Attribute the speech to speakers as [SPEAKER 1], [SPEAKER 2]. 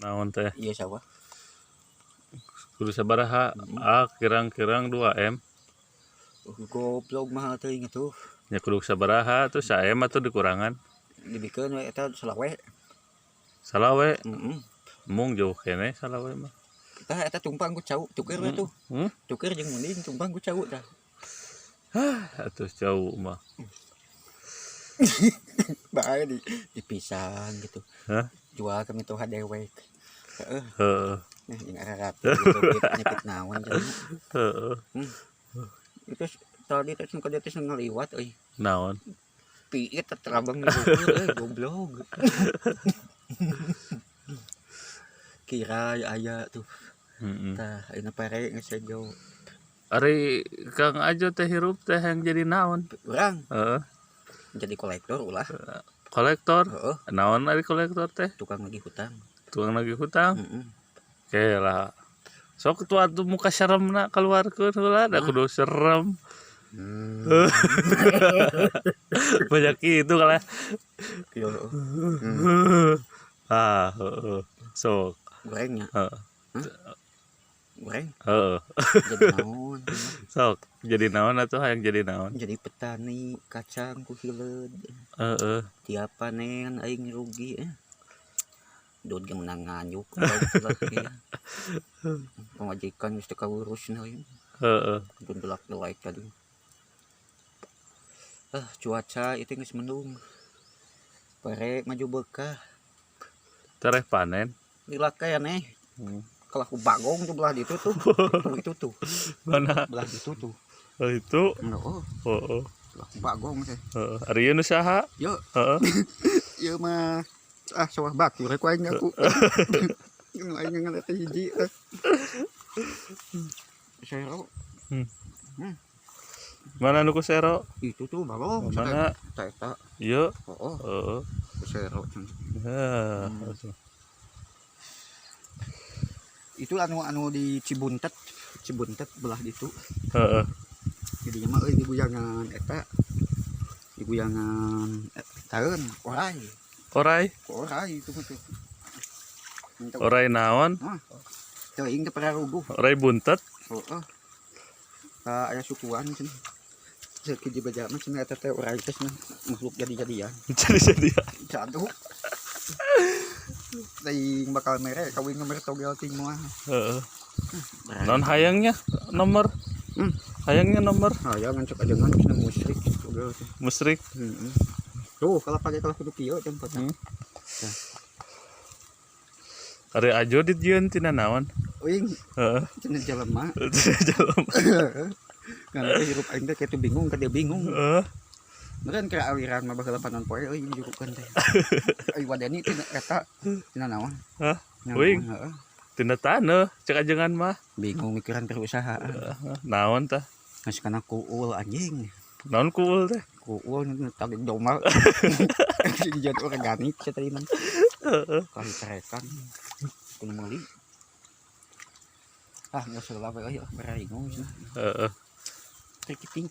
[SPEAKER 1] Naon teh?
[SPEAKER 2] Iya sawah.
[SPEAKER 1] Kudu sabaraha? Kirang-kirang 2M.
[SPEAKER 2] Goblok mah teuing atuh.
[SPEAKER 1] Ya kudu sabaraha tuh 1M atau dikurangan?
[SPEAKER 2] Dibikeun we eta salawe.
[SPEAKER 1] Salawe.
[SPEAKER 2] Heeh.
[SPEAKER 1] Jauh kene salawe mah.
[SPEAKER 2] Tah eta tumpang ku cau, tuker we tuh. Tuker jeung mending tumpang ku cau tah.
[SPEAKER 1] Atuh jauh mah.
[SPEAKER 2] Bae dipisan gitu.
[SPEAKER 1] Hah?
[SPEAKER 2] Jual ka mitoha dewek. Heeh.
[SPEAKER 1] Heeh.
[SPEAKER 2] Nah, jeung ararapi gitu nyepit naon cenah.
[SPEAKER 1] Heeh.
[SPEAKER 2] Itu tadi teh sing kada teh ngaliwat euy.
[SPEAKER 1] Naon?
[SPEAKER 2] Piit terabang di euy goblok. Kira aya tuh. Tah ayeuna pare geus sejo.
[SPEAKER 1] Ari Kang Ajo teh hirup teh yang jadi naon?
[SPEAKER 2] Urang
[SPEAKER 1] Heeh.
[SPEAKER 2] jadi kolektor ulah.
[SPEAKER 1] Kolektor?
[SPEAKER 2] Heeh.
[SPEAKER 1] Naon ari kolektor teh?
[SPEAKER 2] Tukang nagih hutang.
[SPEAKER 1] Tukang nagih hutang?
[SPEAKER 2] Heeh.
[SPEAKER 1] Oke lah. Sok tuh atuh muka seremna keluarkeun heula da kudu serem. Banyak itu kalah.
[SPEAKER 2] Yo.
[SPEAKER 1] Heeh. Sok.
[SPEAKER 2] Gorengnya.
[SPEAKER 1] Heeh.
[SPEAKER 2] Goreng.
[SPEAKER 1] Heeh.
[SPEAKER 2] Jadi naon?
[SPEAKER 1] Sok, jadi naon atuh hayang jadi naon?
[SPEAKER 2] Jadi petani kacang ku hileud.
[SPEAKER 1] Heeh.
[SPEAKER 2] Tiap panen aing rugi Dod jeung menang nganyuk lah ya. Pamajikan geus teu kaurusna ieu.
[SPEAKER 1] Heeh.
[SPEAKER 2] Dun delak-delek tadi. Cuaca itu geus mendung. Pare maju bekah.
[SPEAKER 1] Tereh panen.
[SPEAKER 2] Lila keneh. Kalau aku bagong tuh belah ditu tuh. Itu tuh.
[SPEAKER 1] Mana?
[SPEAKER 2] Belah ditu tuh.
[SPEAKER 1] Oh itu.
[SPEAKER 2] Oh.
[SPEAKER 1] Heeh.
[SPEAKER 2] Belah bagong teh.
[SPEAKER 1] Heeh. Ari ieu nu saha?
[SPEAKER 2] Yo.
[SPEAKER 1] Heeh.
[SPEAKER 2] Ieu mah sawah baki rek aing aku. Aing ngeliat hiji. Sero.
[SPEAKER 1] Mana nu ku sero?
[SPEAKER 2] Itu tuh balong.
[SPEAKER 1] Mana?
[SPEAKER 2] Eta.
[SPEAKER 1] Ieu.
[SPEAKER 2] Oh.
[SPEAKER 1] Heeh.
[SPEAKER 2] Sero. Itu anu di Cibuntet belah ditu.
[SPEAKER 1] Heeh.
[SPEAKER 2] Jadi mah euy dibuyangan eta. Dibuyangan taeun
[SPEAKER 1] Orai.
[SPEAKER 2] Orai itu mah tuh.
[SPEAKER 1] Orai naon?
[SPEAKER 2] Teuing teh pararuguh.
[SPEAKER 1] Orai buntet.
[SPEAKER 2] Heeh. Aya sukuan cenah. Saiki di baja mah cenah eta teh orai teh makhluk jadi-jadian.
[SPEAKER 1] Jadi-jadian.
[SPEAKER 2] Jatuh. Teuing bakal mere kawin nomor togel ting mah.
[SPEAKER 1] Heeh. Non hayangnya nomor. Hayangnya nomor.
[SPEAKER 2] Hayangan cek ajengan cenah musrik togel teh.
[SPEAKER 1] Musrik.
[SPEAKER 2] Tuh kalau pakai kalau kudu kieu jeung potong.
[SPEAKER 1] Ari Ajo dijieun tina naon?
[SPEAKER 2] Uing.
[SPEAKER 1] Heeh.
[SPEAKER 2] Cenah jelema.
[SPEAKER 1] Jelema.
[SPEAKER 2] Karena hirup aing teh kitu bingung ka dia bingung.
[SPEAKER 1] Heeh.
[SPEAKER 2] Meureun ke aliran mah baheula panon poe euy jurukeun teh. Ai wadani tina eta tina naon?
[SPEAKER 1] Hah? Uing.
[SPEAKER 2] Heeh.
[SPEAKER 1] Tina taneuh cek ajengan mah.
[SPEAKER 2] Bingung mikiran perusahaan.
[SPEAKER 1] Naon tah?
[SPEAKER 2] Geus kana kuul anjing.
[SPEAKER 1] Naon kuul teh?
[SPEAKER 2] Kuul tadi domal. Jadi organik tadi mah.
[SPEAKER 1] Heeh.
[SPEAKER 2] Kali cerekan. Kudu meuli. Geus heula we euy baraingung cenah.
[SPEAKER 1] Heeh.
[SPEAKER 2] Trikiting.